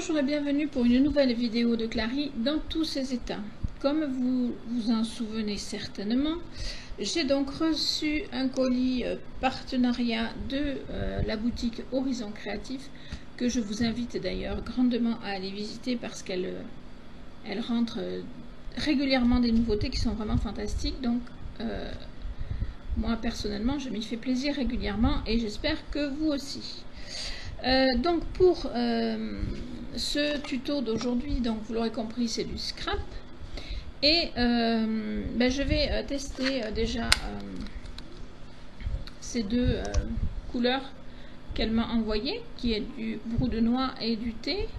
Bonjour et bienvenue pour une nouvelle vidéo de Clary dans tous ses états. Comme vous vous en souvenez certainement, j'ai donc reçu un colis partenariat de la boutique Horizon Créatif que je vous invite d'ailleurs grandement à aller visiter parce qu'elle rentre régulièrement des nouveautés qui sont vraiment fantastiques. Donc moi personnellement je m'y fais plaisir régulièrement et j'espère que vous aussi. Donc pour ce tuto d'aujourd'hui, donc vous l'aurez compris, c'est du scrap et je vais tester déjà ces deux couleurs qu'elle m'a envoyées, qui est du brou de noix et du thé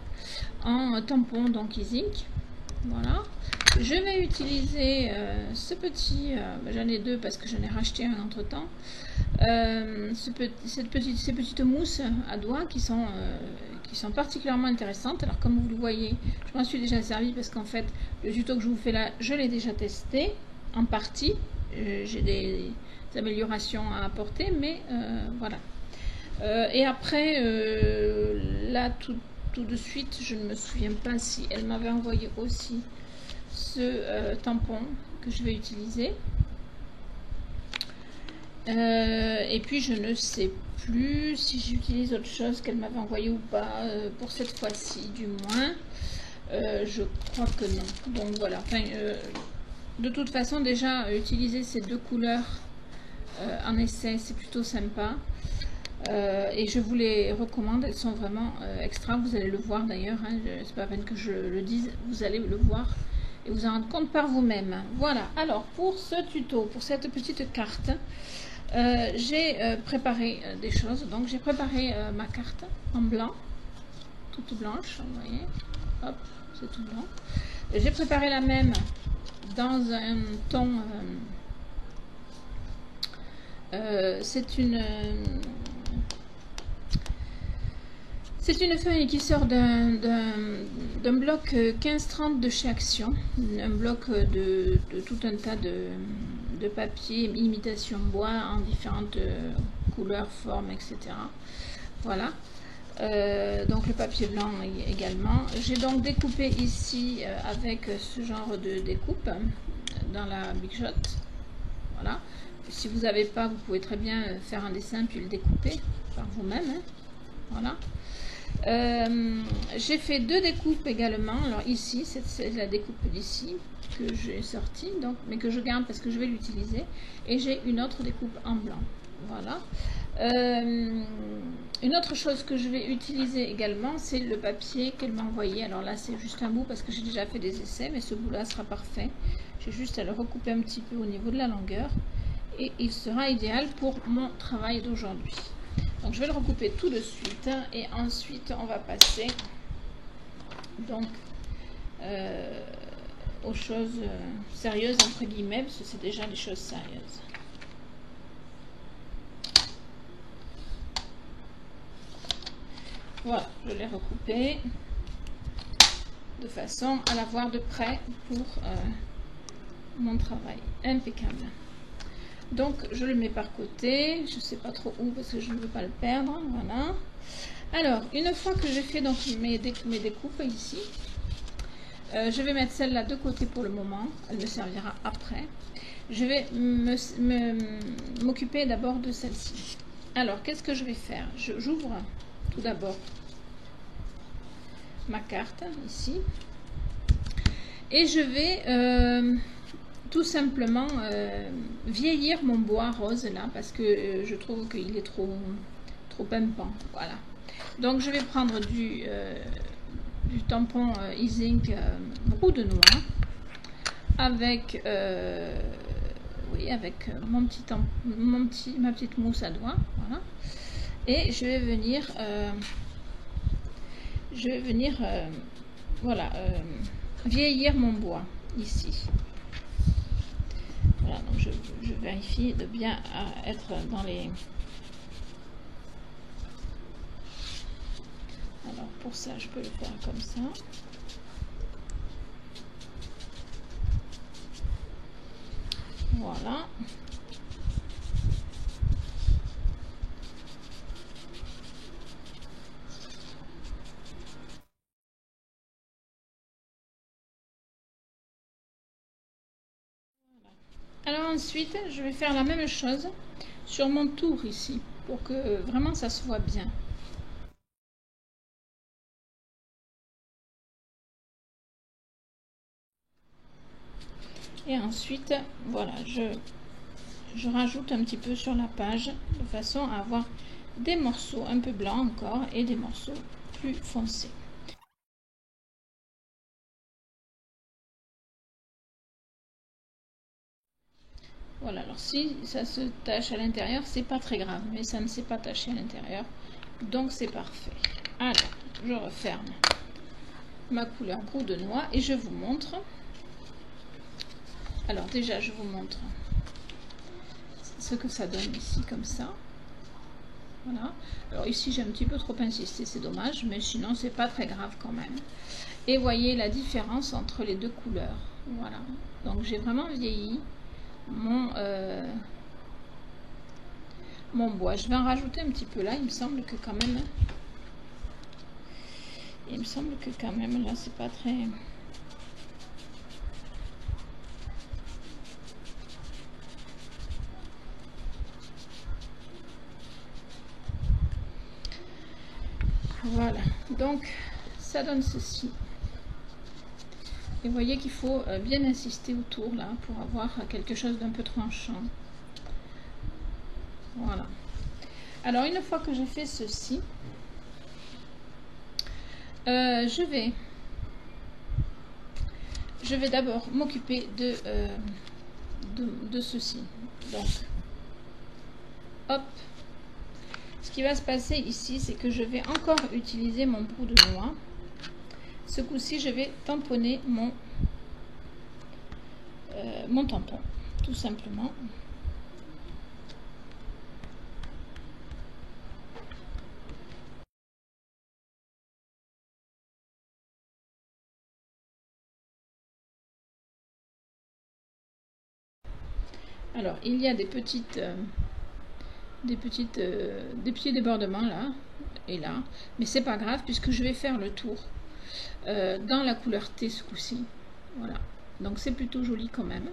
en tampon, donc e-zinc. Voilà. Je vais utiliser ce petit, j'en ai deux parce que j'en ai racheté un entre temps, ces petites mousses à doigts qui sont particulièrement intéressantes. Alors comme vous le voyez, je m'en suis déjà servi parce qu'en fait le tuto que je vous fais là, je l'ai déjà testé en partie. J'ai des améliorations à apporter, mais voilà. Et après, là tout de suite, je ne me souviens pas si elle m'avait envoyé aussi ce tampon que je vais utiliser. Et puis je ne sais plus si j'utilise autre chose qu'elle m'avait envoyé ou pas pour cette fois-ci, du moins. Je crois que non. Donc voilà. Enfin, de toute façon, déjà utiliser ces deux couleurs en essai, c'est plutôt sympa. Et je vous les recommande, elles sont vraiment extra. Vous allez le voir d'ailleurs, hein, c'est pas la peine que je le dise, vous allez le voir et vous en rendre compte par vous-même. Voilà, alors pour ce tuto, pour cette petite carte, j'ai préparé des choses. Donc j'ai préparé ma carte en blanc, toute blanche, vous voyez, hop, c'est tout blanc. J'ai préparé la même dans un ton, c'est une feuille qui sort d'un bloc 15-30 de chez Action, un bloc de tout un tas de papier, imitation bois en différentes couleurs, formes, etc. Voilà. Donc le papier blanc également. J'ai donc découpé ici avec ce genre de découpe dans la Big Shot. Voilà. Si vous n'avez pas, vous pouvez très bien faire un dessin puis le découper par vous-même. Hein. Voilà. J'ai fait deux découpes également. Alors ici, c'est la découpe d'ici que j'ai sortie, donc, mais que je garde parce que je vais l'utiliser. Et j'ai une autre découpe en blanc. Voilà. Une autre chose que je vais utiliser également, c'est le papier qu'elle m'a envoyé. Alors là, c'est juste un bout parce que j'ai déjà fait des essais, mais ce bout-là sera parfait. J'ai juste à le recouper un petit peu au niveau de la longueur et il sera idéal pour mon travail d'aujourd'hui. Donc je vais le recouper tout de suite et ensuite on va passer donc aux choses sérieuses entre guillemets, parce que c'est déjà des choses sérieuses. Voilà, je l'ai recoupé de façon à l'avoir de près pour mon travail. Impeccable. Donc je le mets par côté, je ne sais pas trop où parce que je ne veux pas le perdre. Voilà. Alors une fois que j'ai fait donc mes découpes ici, je vais mettre celle-là de côté pour le moment, elle me servira après. Je vais m'occuper d'abord de celle-ci. Alors qu'est-ce que je vais faire? J'ouvre tout d'abord ma carte ici et je vais tout simplement vieillir mon bois rose là parce que je trouve qu'il est trop pimpant. Voilà, donc je vais prendre du tampon e-zinc brou de noix avec oui, avec ma petite mousse à doigts. Voilà, et je vais venir voilà, vieillir mon bois ici. Voilà, donc je vérifie de bien être dans les... Alors pour ça, je peux le faire comme ça. Voilà. ensuite, je vais faire la même chose sur mon tour ici, pour que vraiment ça se voit bien. Et ensuite, voilà, je rajoute un petit peu sur la page, de façon à avoir des morceaux un peu blancs encore, et des morceaux plus foncés. Voilà, alors si ça se tache à l'intérieur, c'est pas très grave, mais ça ne s'est pas taché à l'intérieur, donc c'est parfait. Alors, je referme ma couleur brou de noix et je vous montre. Alors déjà, je vous montre ce que ça donne ici, comme ça. Voilà. Alors ici, j'ai un petit peu trop insisté, c'est dommage, mais sinon, c'est pas très grave quand même. Et voyez la différence entre les deux couleurs. Voilà. Donc, j'ai vraiment vieilli mon bois. Je vais en rajouter un petit peu là. Il me semble que quand même... là, c'est pas très... Voilà, donc ça donne ceci. Et vous voyez qu'il faut bien insister autour là pour avoir quelque chose d'un peu tranchant. Voilà. Alors une fois que j'ai fait ceci, je vais d'abord m'occuper de ceci. Donc, hop. Ce qui va se passer ici, c'est que je vais encore utiliser mon brou de noix. Ce coup-ci, je vais tamponner mon tampon, tout simplement. Alors, il y a des petits débordements là et là, mais c'est pas grave puisque je vais faire le tour dans la couleur thé ce coup-ci. Voilà, donc c'est plutôt joli quand même.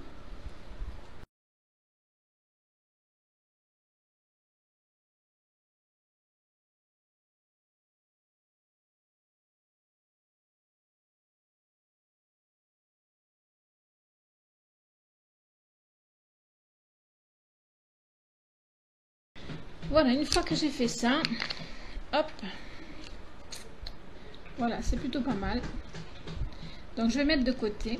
Voilà, une fois que j'ai fait ça, hop, voilà, c'est plutôt pas mal. Donc je vais mettre de côté.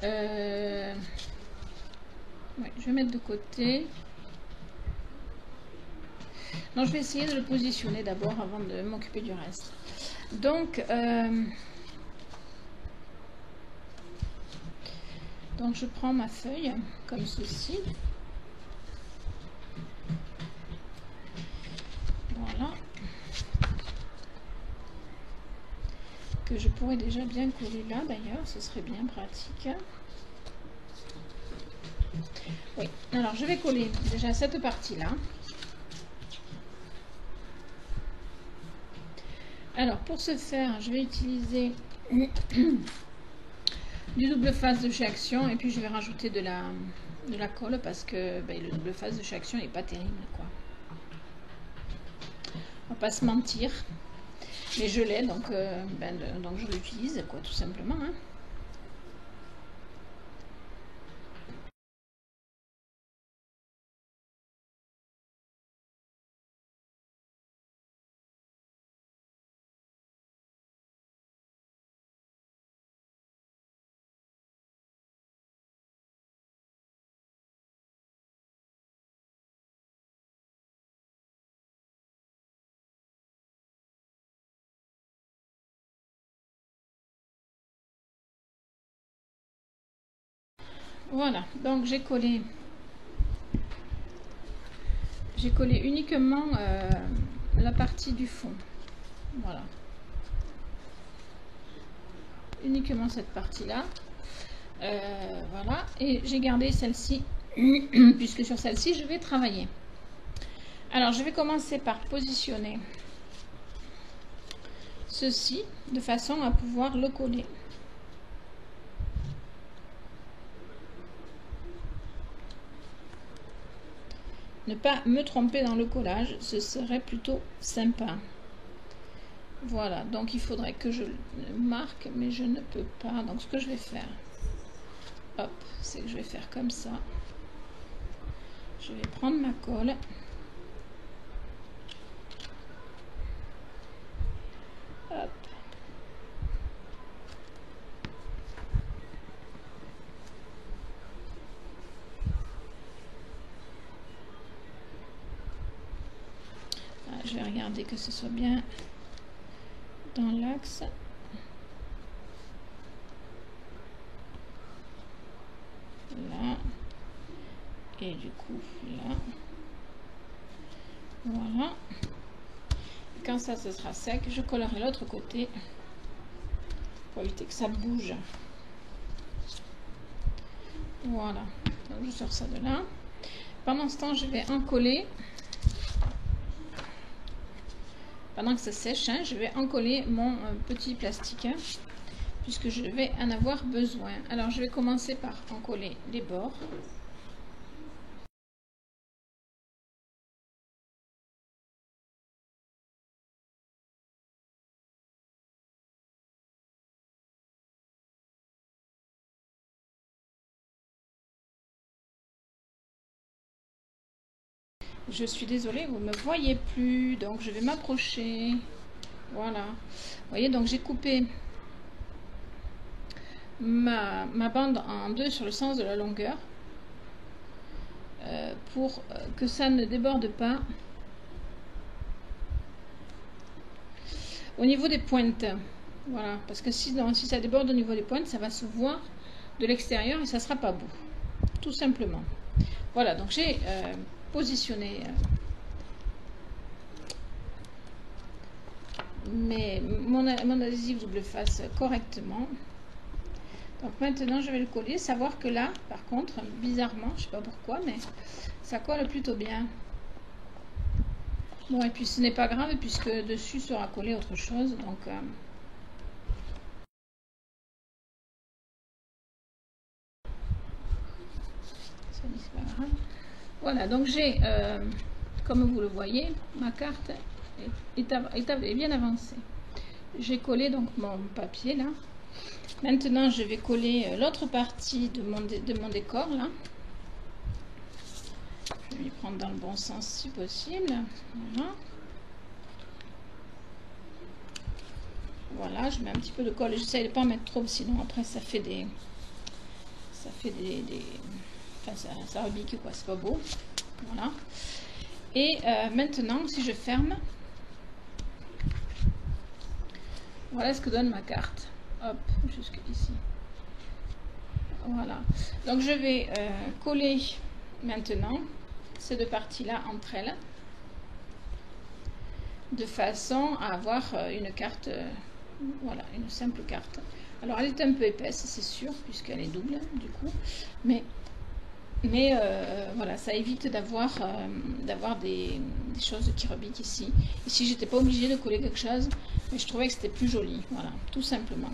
Ouais, je vais mettre de côté. Non, je vais essayer de le positionner d'abord avant de m'occuper du reste. Donc je prends ma feuille comme ceci. Voilà. Que je pourrais déjà bien coller là d'ailleurs, ce serait bien pratique. Oui, alors je vais coller déjà cette partie-là. Alors pour ce faire, je vais utiliser du double face de chez Action et puis je vais rajouter de la colle parce que le double face de chez Action n'est pas terrible quoi. On va pas se mentir, mais je l'ai donc je l'utilise quoi tout simplement. Hein. Voilà, donc j'ai collé uniquement la partie du fond. Voilà. Uniquement cette partie-là. Voilà. Et j'ai gardé celle-ci, puisque sur celle-ci, je vais travailler. Alors, je vais commencer par positionner ceci de façon à pouvoir le coller. ne pas me tromper dans le collage, ce serait plutôt sympa. Voilà, donc il faudrait que je le marque, mais je ne peux pas. Donc ce que je vais faire, hop, c'est que je vais faire comme ça. Je vais prendre ma colle. Hop. Ah, je vais regarder que ce soit bien dans l'axe. Là. Et du coup, là. Voilà. Et quand ça, ce sera sec, je collerai l'autre côté pour éviter que ça bouge. Voilà. Donc, je sors ça de là. Pendant ce temps, je vais encoller. Pendant que ça sèche, hein, je vais encoller mon petit plastique, hein, puisque je vais en avoir besoin. Alors, je vais commencer par encoller les bords. Je suis désolée, vous ne me voyez plus, donc je vais m'approcher. Voilà. Vous voyez, donc j'ai coupé ma bande en deux sur le sens de la longueur pour que ça ne déborde pas au niveau des pointes. Voilà, parce que si ça déborde au niveau des pointes, ça va se voir de l'extérieur et ça sera pas beau, tout simplement. Voilà, donc j'ai positionné mon adhésif double face correctement. Donc maintenant je vais le coller, savoir que là par contre bizarrement, je sais pas pourquoi, mais ça colle plutôt bien. Bon, et puis ce n'est pas grave puisque dessus sera collé autre chose, donc c'est pas grave. Voilà, donc j'ai comme vous le voyez, ma carte est bien avancée. J'ai collé donc mon papier là. Maintenant, je vais coller l'autre partie de mon décor là. Je vais m'y prendre dans le bon sens si possible. Voilà. Voilà, je mets un petit peu de colle. J'essaie de ne pas en mettre trop, sinon après ça fait des... Enfin, ça rebique quoi, c'est pas beau. Voilà. Et maintenant, si je ferme, voilà ce que donne ma carte. Hop, jusque ici. Voilà. Donc je vais coller maintenant ces deux parties-là entre elles, de façon à avoir une carte, voilà, une simple carte. Alors elle est un peu épaisse, c'est sûr, puisqu'elle est double du coup, mais voilà, ça évite d'avoir des choses qui rebiquent ici. Ici, j'étais pas obligée de coller quelque chose, mais je trouvais que c'était plus joli, voilà, tout simplement.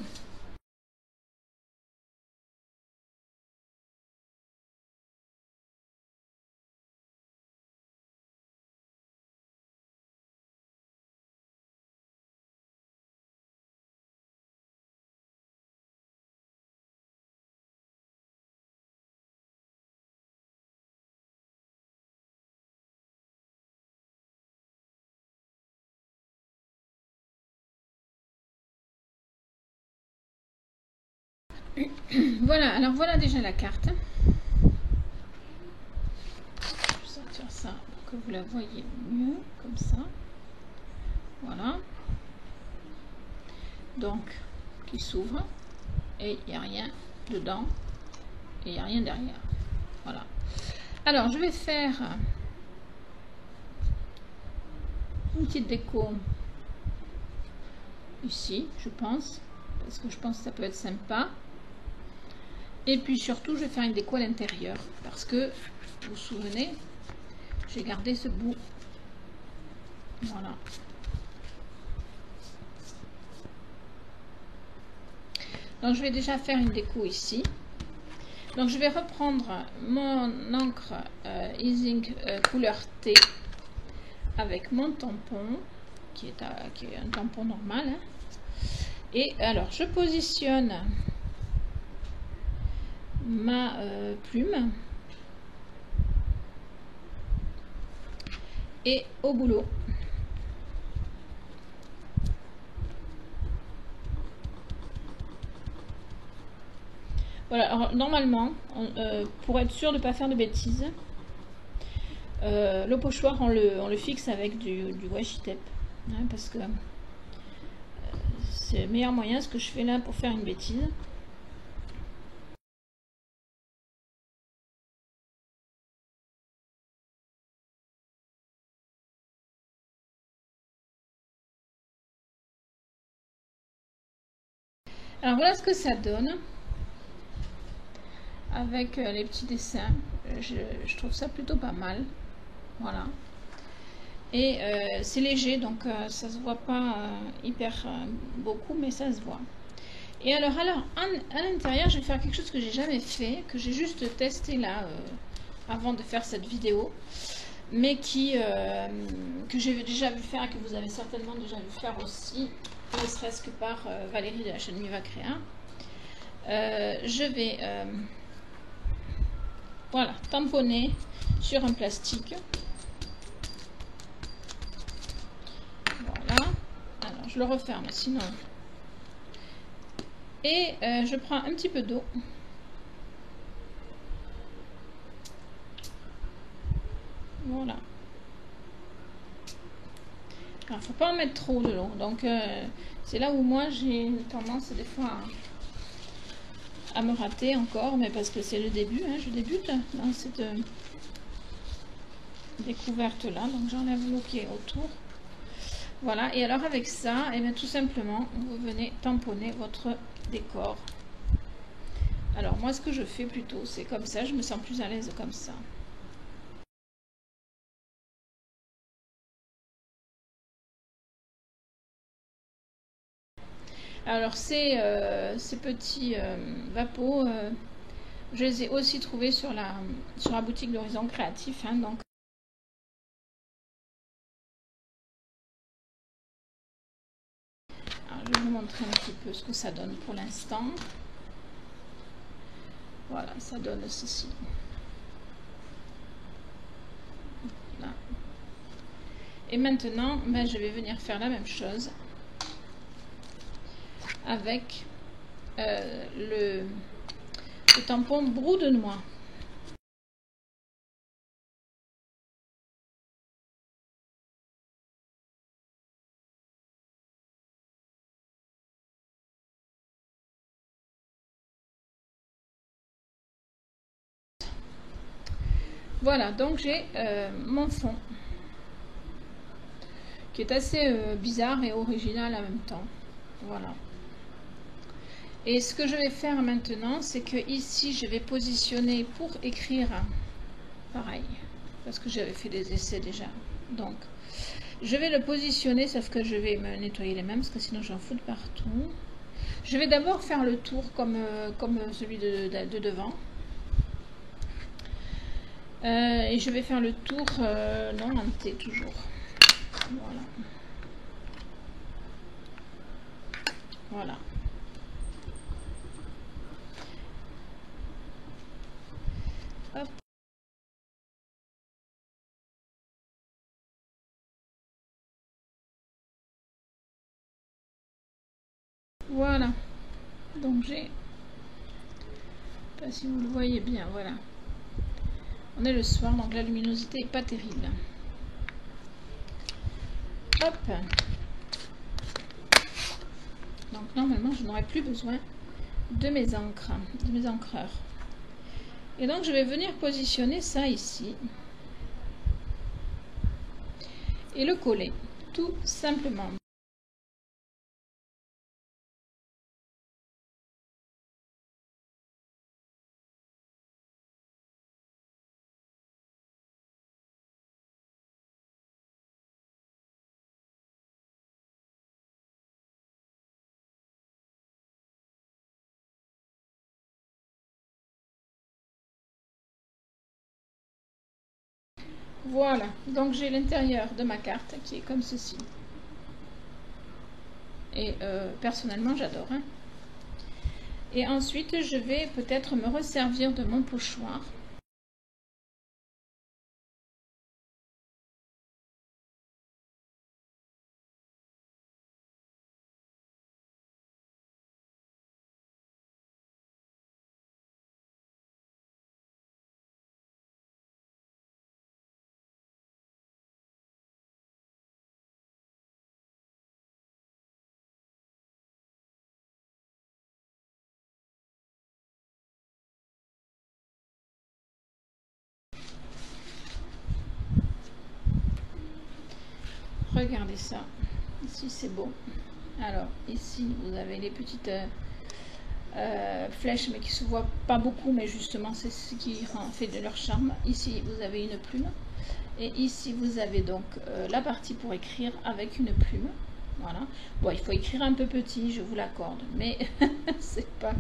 Voilà, alors voilà déjà la carte. Je vais sortir ça pour que vous la voyez mieux, comme ça. Voilà. Donc, qui s'ouvre. Et il n'y a rien dedans. Et il n'y a rien derrière. Voilà. Alors, je vais faire une petite déco ici, je pense. Parce que je pense que ça peut être sympa. Et puis surtout, je vais faire une déco à l'intérieur. Parce que, vous vous souvenez, j'ai gardé ce bout. Voilà. Donc, je vais déjà faire une déco ici. Donc je vais reprendre mon encre Easing couleur thé avec mon tampon qui est un tampon normal. Hein. Et alors je positionne ma plume et au boulot. Voilà, alors normalement, pour être sûr de ne pas faire de bêtises, le pochoir on le fixe avec du washi tape, hein, parce que c'est le meilleur moyen, ce que je fais là pour faire une bêtise. Alors voilà ce que ça donne avec les petits dessins. Je trouve ça plutôt pas mal. Voilà. Et c'est léger, donc ça se voit pas hyper beaucoup, mais ça se voit. Et alors à l'intérieur, je vais faire quelque chose que j'ai jamais fait, que j'ai juste testé là avant de faire cette vidéo, mais que j'ai déjà vu faire et que vous avez certainement déjà vu faire aussi, ne serait-ce que par Valérie de la chaîne Miva Créa. Je vais voilà, tamponner sur un plastique. Voilà. Alors je le referme sinon. Et je prends un petit peu d'eau. Voilà. Alors, faut pas en mettre trop de l'eau. Donc, c'est là où moi j'ai tendance des fois à me rater encore, mais parce que c'est le début. Hein, je débute dans cette découverte là. Donc, j'enlève l'eau qui est autour. Voilà. Et alors, avec ça, et bien, tout simplement, vous venez tamponner votre décor. Alors, moi, ce que je fais plutôt, c'est comme ça. Je me sens plus à l'aise comme ça. Alors ces petits vapos, je les ai aussi trouvés sur la boutique d'Horizon Créatif. Hein, donc. Alors, je vais vous montrer un petit peu ce que ça donne pour l'instant. Voilà, ça donne ceci. Là. Et maintenant, ben, je vais venir faire la même chose avec le tampon brou de noix. Voilà, donc j'ai mon fond qui est assez bizarre et original en même temps. Voilà. Et ce que je vais faire maintenant, c'est que ici, je vais positionner pour écrire pareil, parce que j'avais fait des essais déjà. Donc, je vais le positionner, sauf que je vais me nettoyer les mains, parce que sinon j'en fous de partout. Je vais d'abord faire le tour comme celui de devant. Et je vais faire le tour, non, en T toujours. Voilà. Voilà. Hop. Voilà. Donc j'ai... Je sais pas si vous le voyez bien, voilà. On est le soir, donc la luminosité n'est pas terrible. Hop. Donc normalement, je n'aurai plus besoin de mes encres, de mes encreurs. Et donc, je vais venir positionner ça ici. Et le coller, tout simplement. Voilà, donc j'ai l'intérieur de ma carte qui est comme ceci. Et personnellement, j'adore. Hein. Et ensuite, je vais peut-être me resservir de mon pochoir. Regardez ça. Ici, c'est beau. Alors, ici, vous avez les petites flèches, mais qui se voient pas beaucoup, mais justement, c'est ce qui fait de leur charme. Ici, vous avez une plume. Et ici, vous avez donc la partie pour écrire avec une plume. Voilà. Bon, il faut écrire un peu petit, je vous l'accorde, mais c'est pas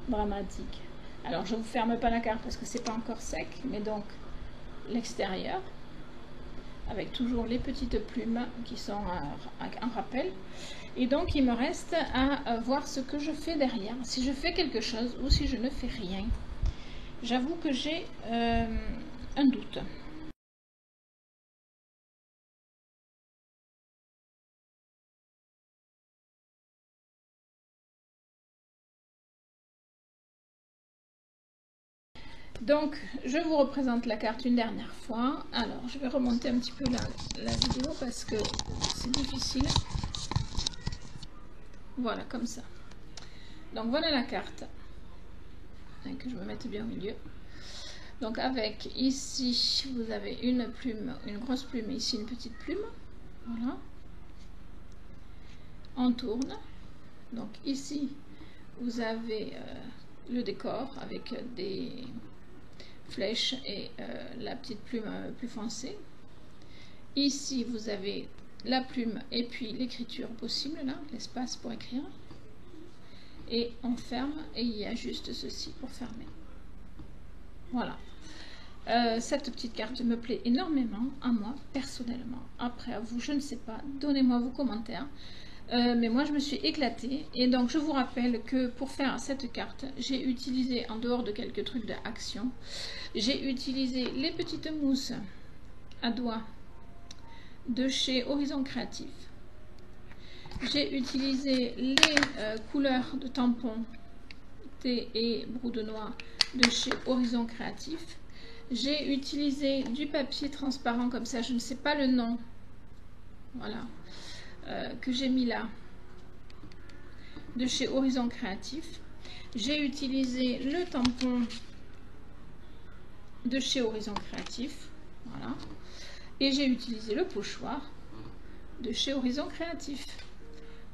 dramatique. Alors, je vous ferme pas la carte parce que c'est pas encore sec, mais donc l'extérieur, avec toujours les petites plumes qui sont en rappel. Et donc, il me reste à voir ce que je fais derrière. Si je fais quelque chose ou si je ne fais rien. J'avoue que j'ai un doute. Donc, je vous représente la carte une dernière fois. Alors, je vais remonter un petit peu la vidéo parce que c'est difficile. Voilà, comme ça. Donc, voilà la carte. Et que je me mette bien au milieu. Donc, avec ici, vous avez une plume, une grosse plume, et ici une petite plume. Voilà. On tourne. Donc, ici, vous avez le décor avec des flèches et la petite plume plus foncée. Ici, vous avez la plume et puis l'écriture possible, là, l'espace pour écrire. Et on ferme et il y a juste ceci pour fermer. Voilà. Cette petite carte me plaît énormément à moi, personnellement. Après, à vous, je ne sais pas. Donnez-moi vos commentaires. Mais moi, je me suis éclatée. Et donc, je vous rappelle que pour faire cette carte, j'ai utilisé, en dehors de quelques trucs d'action, j'ai utilisé les petites mousses à doigts de chez Horizon Créatif. J'ai utilisé les couleurs de tampons thé et brou de noix de chez Horizon Créatif. J'ai utilisé du papier transparent comme ça, je ne sais pas le nom, voilà, que j'ai mis là, de chez Horizon Créatif. J'ai utilisé le tampon de chez Horizon Créatif, voilà, et j'ai utilisé le pochoir de chez Horizon Créatif.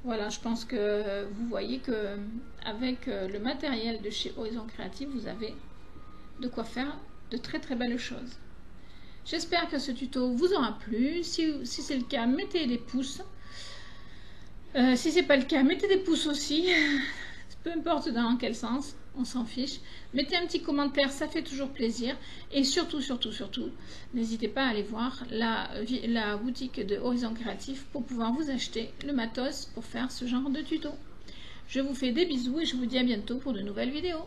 Voilà, je pense que vous voyez que avec le matériel de chez Horizon Créatif, vous avez de quoi faire de très très belles choses. J'espère que ce tuto vous aura plu. Si c'est le cas, mettez des pouces. Si c'est pas le cas, mettez des pouces aussi. Peu importe dans quel sens, on s'en fiche. Mettez un petit commentaire, ça fait toujours plaisir. Et surtout, n'hésitez pas à aller voir la boutique de Horizon Créatif pour pouvoir vous acheter le matos pour faire ce genre de tuto. Je vous fais des bisous et je vous dis à bientôt pour de nouvelles vidéos.